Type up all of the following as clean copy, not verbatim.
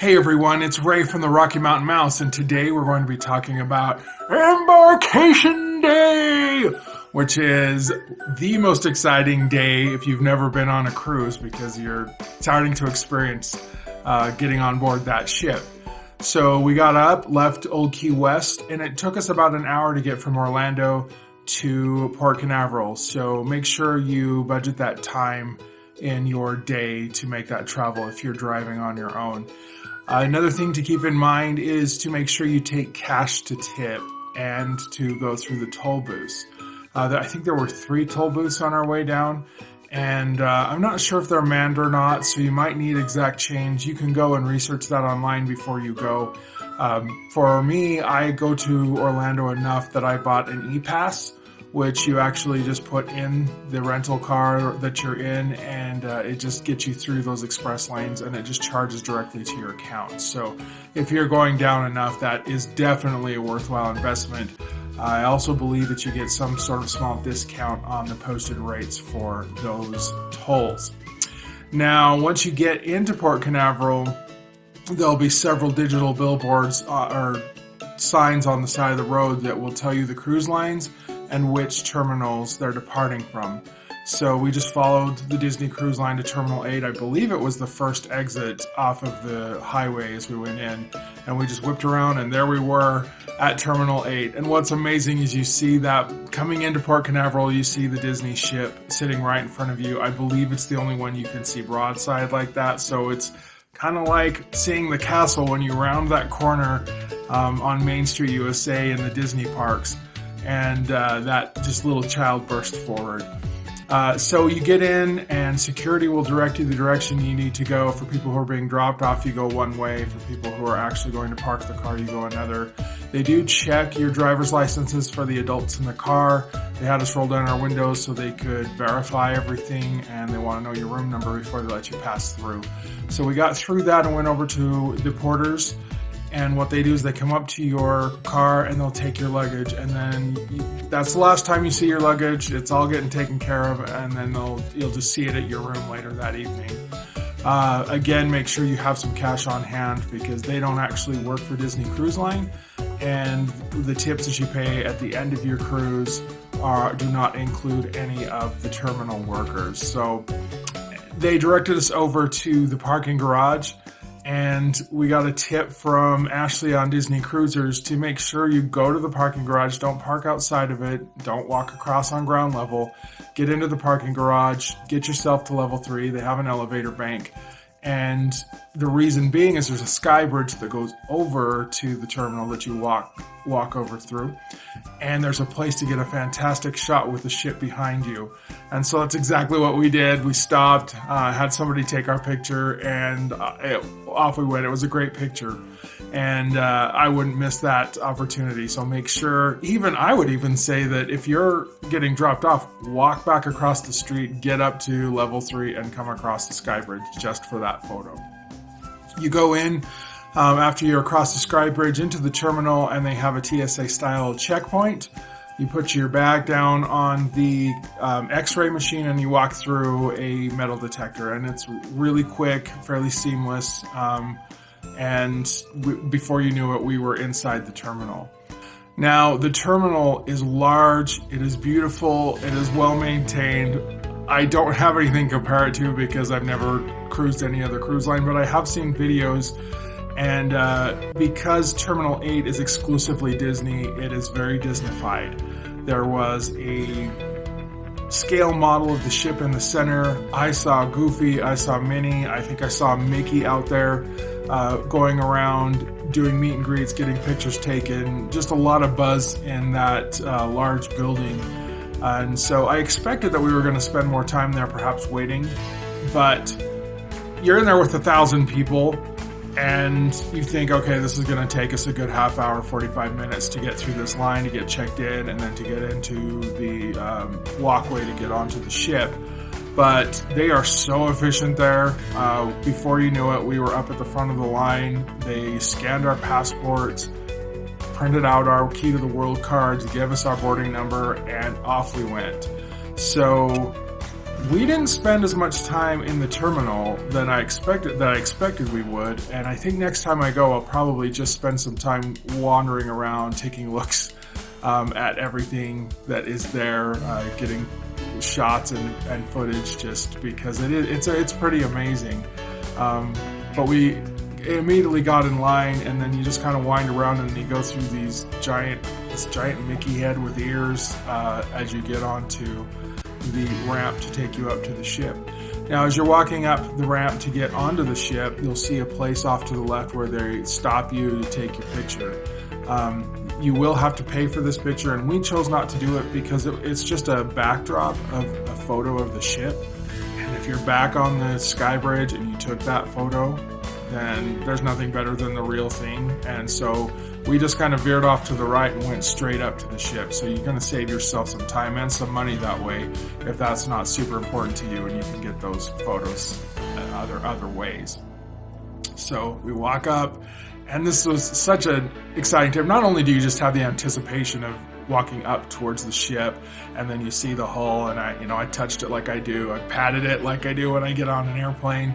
Hey everyone, it's Ray from the Rocky Mountain Mouse, and today we're going to be talking about Embarkation Day, which is the most exciting day if you've never been on a cruise because you're starting to experience getting on board that ship. So we got up, left Old Key West, and it took us about an hour to get from Orlando to Port Canaveral. So make sure you budget that time in your day to make that travel if you're driving on your own. Another thing to keep in mind is to make sure you take cash to tip and to go through the toll booths. I think there were 3 toll booths on our way down, and I'm not sure if they're manned or not, so you might need exact change. You can go and research that online before you go. For me, I go to Orlando enough that I bought an e-pass, which you actually just put in the rental car that you're in, and it just gets you through those express lanes, and it just charges directly to your account. So if you're going down enough, that is definitely a worthwhile investment. I also believe that you get some sort of small discount on the posted rates for those tolls. Now, once you get into Port Canaveral, there'll be several digital billboards or signs on the side of the road that will tell you the cruise lines and which terminals they're departing from. So we just followed the Disney Cruise Line to Terminal 8. I believe it was the first exit off of the highway as we went in. And we just whipped around, and there we were at Terminal 8. And what's amazing is you see that coming into Port Canaveral, you see the Disney ship sitting right in front of you. I believe it's the only one you can see broadside like that. So it's kind of like seeing the castle when you round that corner on Main Street, USA in the Disney parks. And that just little child burst forward. So you get in, and security will direct you the direction you need to go. For people who are being dropped off, you go one way. For people who are actually going to park the car, you go another. They do check your driver's licenses for the adults in the car. They had us roll down our windows so they could verify everything, and they want to know your room number before they let you pass through. So we got through that and went over to the porters. And what they do is they come up to your car and they'll take your luggage, and then that's the last time you see your luggage. It's all getting taken care of, and then you'll just see it at your room later that evening. Again, make sure you have some cash on hand because they don't actually work for Disney Cruise Line, and the tips that you pay at the end of your cruise do not include any of the terminal workers. So they directed us over to the parking garage. And we got a tip from Ashley on Disney Cruisers to make sure you go to the parking garage. Don't park outside of it. Don't walk across on ground level. Get into the parking garage. Get yourself to level 3. They have an elevator bank. And the reason being is there's a sky bridge that goes over to the terminal that you walk over through. And there's a place to get a fantastic shot with the ship behind you. And so that's exactly what we did. We stopped, had somebody take our picture, and off we went. It was a great picture. And I wouldn't miss that opportunity. So make sure, I would even say that if you're getting dropped off, walk back across the street, get up to level 3, and come across the sky bridge just for that photo. You go in after you're across the sky bridge into the terminal, and they have a TSA style checkpoint. You put your bag down on the x-ray machine, and you walk through a metal detector, and it's really quick, fairly seamless. Before you knew it, we were inside the terminal. Now, the terminal is large, it is beautiful, it is well maintained. I don't have anything to compare it to because I've never cruised any other cruise line, but I have seen videos. And because Terminal 8 is exclusively Disney, it is very Disneyfied. There was a scale model of the ship in the center. I saw Goofy, I saw Minnie, I think I saw Mickey out there going around doing meet and greets, getting pictures taken. Just a lot of buzz in that large building. And so I expected that we were going to spend more time there, perhaps waiting. But you're in there with 1,000 people, and you think, okay, this is going to take us a good half hour, 45 minutes to get through this line, to get checked in, and then to get into the walkway to get onto the ship. But they are so efficient there. Before you knew it, we were up at the front of the line. They scanned our passports, printed out our key to the world cards, gave us our boarding number, and off we went. So we didn't spend as much time in the terminal than I expected we would, and I think next time I go, I'll probably just spend some time wandering around, taking looks at everything that is there, getting shots and footage, just because it's pretty amazing. But we immediately got in line, and then you just kind of wind around and you go through this giant Mickey head with ears as you get onto the ramp to take you up to the ship. Now, as you're walking up the ramp to get onto the ship, you'll see a place off to the left where they stop you to take your picture. You will have to pay for this picture, and we chose not to do it because it's just a backdrop of a photo of the ship. And if you're back on the sky bridge and you took that photo, then there's nothing better than the real thing. And so we just kind of veered off to the right and went straight up to the ship. So you're going to save yourself some time and some money that way if that's not super important to you, and you can get those photos other ways. So we walk up, and this was such an exciting trip. Not only do you just have the anticipation of walking up towards the ship, and then you see the hull, and I touched it like I do. I patted it like I do when I get on an airplane.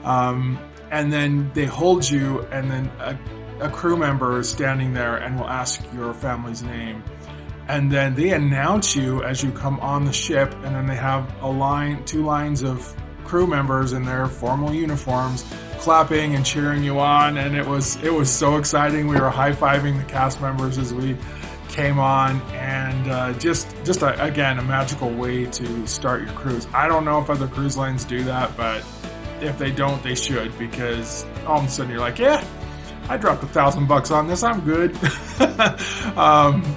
And then they hold you, and then a crew member is standing there and will ask your family's name. And then they announce you as you come on the ship, and then they have two lines of crew members in their formal uniforms clapping and cheering you on, and it was so exciting. We were high-fiving the cast members as we came on, and just again, a magical way to start your cruise. I don't know if other cruise lines do that, but if they don't, they should, because all of a sudden you're like, yeah, I dropped $1,000 on this, I'm good.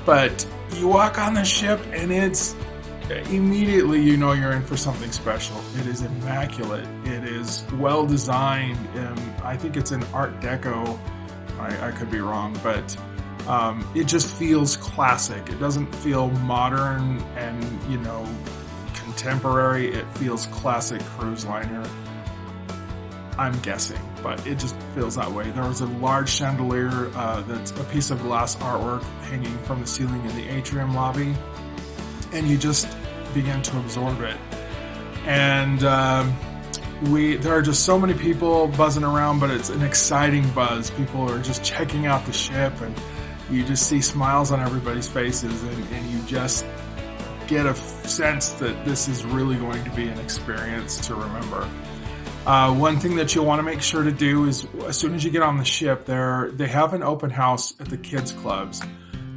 But you walk on the ship, and it's immediately you're in for something special. It is immaculate. It is well designed. I think it's an Art Deco. I could be wrong, but it just feels classic. It doesn't feel modern and contemporary. It feels classic cruise liner, I'm guessing, but it just feels that way. There was a large chandelier that's a piece of glass artwork hanging from the ceiling in the atrium lobby, and you just begin to absorb it. And there are just so many people buzzing around, but it's an exciting buzz. People are just checking out the ship, and you just see smiles on everybody's faces, and you just get a sense that this is really going to be an experience to remember. One thing that you'll want to make sure to do is, as soon as you get on the ship, they have an open house at the kids clubs,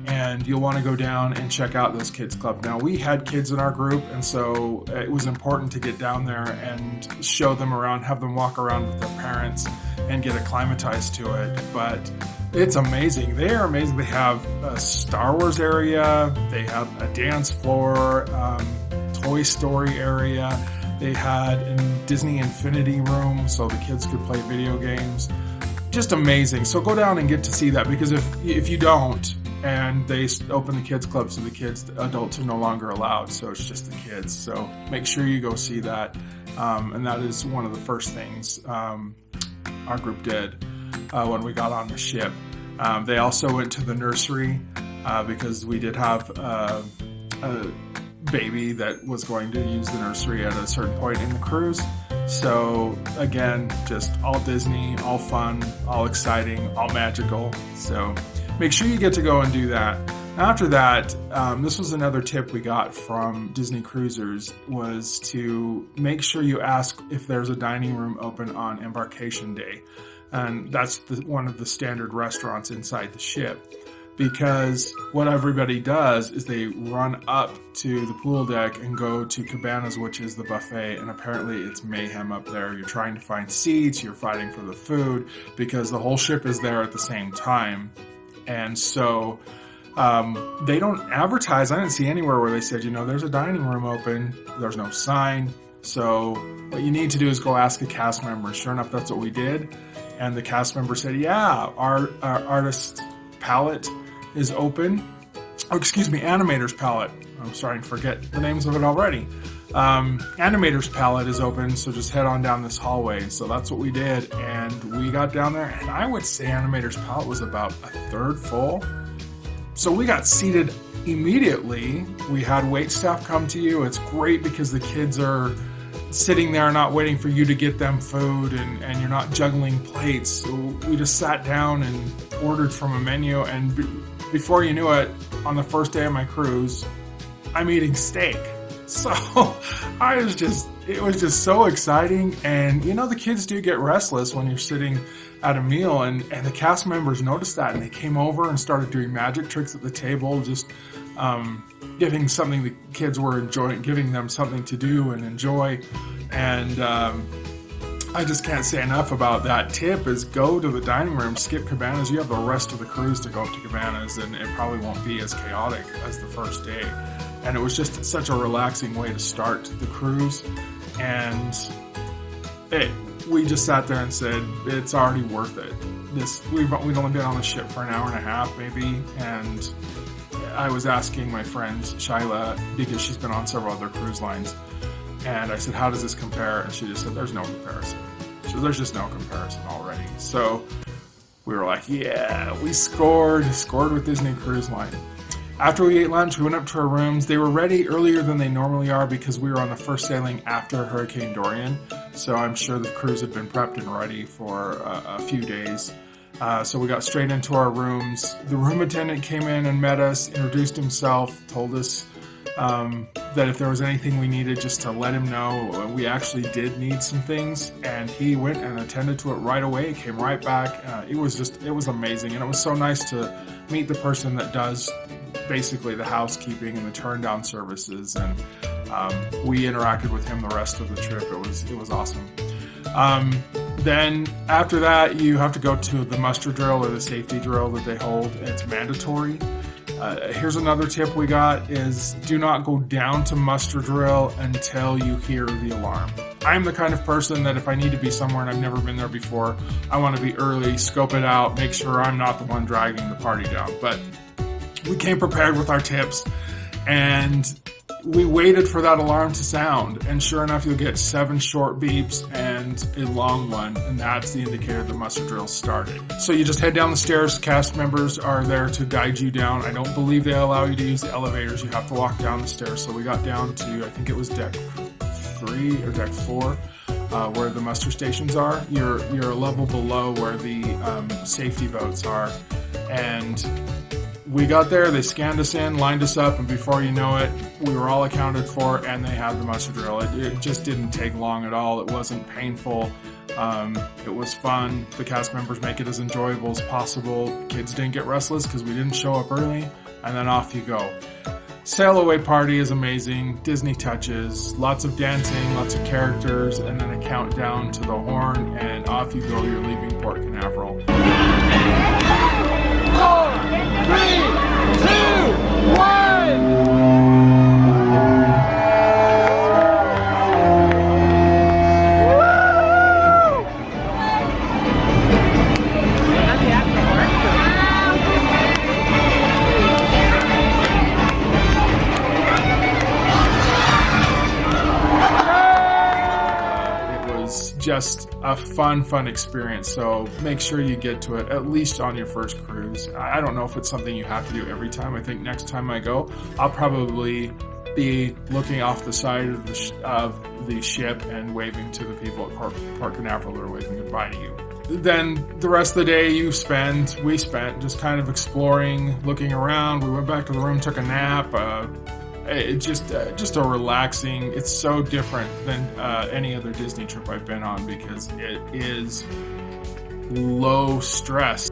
and you'll want to go down and check out those kids clubs. Now, we had kids in our group, and so it was important to get down there and show them around, have them walk around with their parents and get acclimatized to it. But it's amazing. They are amazing. They have a Star Wars area. They have a dance floor, Toy Story area. They had a Disney Infinity room so the kids could play video games. Just amazing. So go down and get to see that, because if you don't, and they open the kids club so the adults are no longer allowed, so it's just the kids. So make sure you go see that. And that is one of the first things our group did when we got on the ship. They also went to the nursery because we did have a baby that was going to use the nursery at a certain point in the cruise. So again, just all Disney, all fun, all exciting, all magical. So make sure you get to go and do that. After that, this was another tip we got from Disney Cruisers, was to make sure you ask if there's a dining room open on Embarkation Day. And that's one of the standard restaurants inside the ship. Because what everybody does is they run up to the pool deck and go to Cabanas, which is the buffet, and apparently it's mayhem up there. You're trying to find seats, you're fighting for the food, because the whole ship is there at the same time. And so they don't advertise. I didn't see anywhere where they said, there's a dining room open. There's no sign. So what you need to do is go ask a cast member. Sure enough, that's what we did. And the cast member said, yeah, our artist palette is open. Animator's palette. I'm starting to forget the names of it already. Animator's palette is open, so just head on down this hallway. So that's what we did, and we got down there, and I would say Animator's palette was about a third full. So we got seated immediately. We had wait staff come to you. It's great because the kids are sitting there not waiting for you to get them food, and you're not juggling plates. So we just sat down and ordered from a menu, and before you knew it, on the first day of my cruise, I'm eating steak. So it was just so exciting. And the kids do get restless when you're sitting at a meal, and the cast members noticed that, and they came over and started doing magic tricks at the table, just giving something the kids were enjoying, giving them something to do and enjoy. And I just can't say enough about that tip is go to the dining room, skip cabanas. You have the rest of the cruise to go up to cabanas, and it probably won't be as chaotic as the first day. And it was just such a relaxing way to start the cruise. And we just sat there and said, it's already worth it. We'd only been on the ship for an hour and a half maybe, and I was asking my friend Shyla, because she's been on several other cruise lines, and I said, how does this compare? And she just said, there's no comparison. There's just no comparison already. So we were like, yeah, we scored with Disney Cruise Line. After we ate lunch, we went up to our rooms. They were ready earlier than they normally are because we were on the first sailing after Hurricane Dorian. So I'm sure the cruise had been prepped and ready for a few days. So we got straight into our rooms. The room attendant came in and met us, introduced himself, told us that if there was anything we needed, just to let him know. We actually did need some things, and he went and attended to it right away. Came right back. It was amazing, and it was so nice to meet the person that does basically the housekeeping and the turn down services, and we interacted with him the rest of the trip. It was awesome. Then after that, you have to go to the muster drill or the safety drill that they hold. It's mandatory. Here's another tip we got is do not go down to muster drill until you hear the alarm. I'm the kind of person that if I need to be somewhere and I've never been there before, I want to be early, scope it out, make sure I'm not the one dragging the party down. But we came prepared with our tips, and we waited for that alarm to sound, and sure enough, you'll get 7 short beeps and a long one, and that's the indicator the muster drill started. So you just head down the stairs. Cast members are there to guide you down. I don't believe they allow you to use the elevators. You have to walk down the stairs. So we got down to, I think it was deck 3 or deck 4, where the muster stations are. You're a level below where the safety boats are, and we got there, they scanned us in, lined us up, and before you know it, we were all accounted for, and they had the muster drill. It just didn't take long at all. It wasn't painful. It was fun. The cast members make it as enjoyable as possible. Kids didn't get restless because we didn't show up early, and then off you go. Sail away party is amazing. Disney touches, lots of dancing, lots of characters, and then a countdown to the horn, and off you go. You're leaving Port Canaveral. 4, 3, 2, 1. Just a fun experience. So make sure you get to it at least on your first cruise. I don't know if it's something you have to do every time. I think next time I go, I'll probably be looking off the side of the ship and waving to the people at Port Canaveral that are waving goodbye to you. Then the rest of the day we spent just kind of exploring, looking around. We went back to the room, took a nap. It's just a relaxing. It's so different than any other Disney trip I've been on because it is low stress.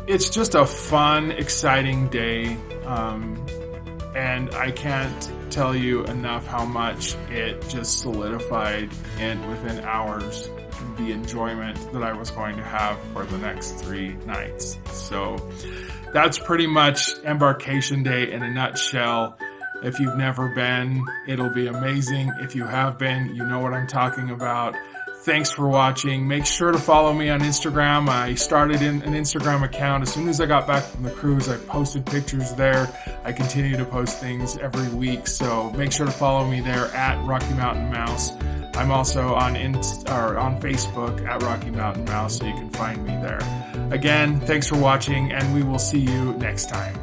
It's just a fun, exciting day, and I can't tell you enough how much it just solidified within hours the enjoyment that I was going to have for the next 3 nights. So that's pretty much Embarkation Day in a nutshell. If you've never been, it'll be amazing. If you have been, you know what I'm talking about. Thanks for watching. Make sure to follow me on Instagram. I started an Instagram account. As soon as I got back from the cruise, I posted pictures there. I continue to post things every week, so make sure to follow me there at Rocky Mountain Mouse. I'm also on Facebook at Rocky Mountain Mouse, so you can find me there. Again, thanks for watching, and we will see you next time.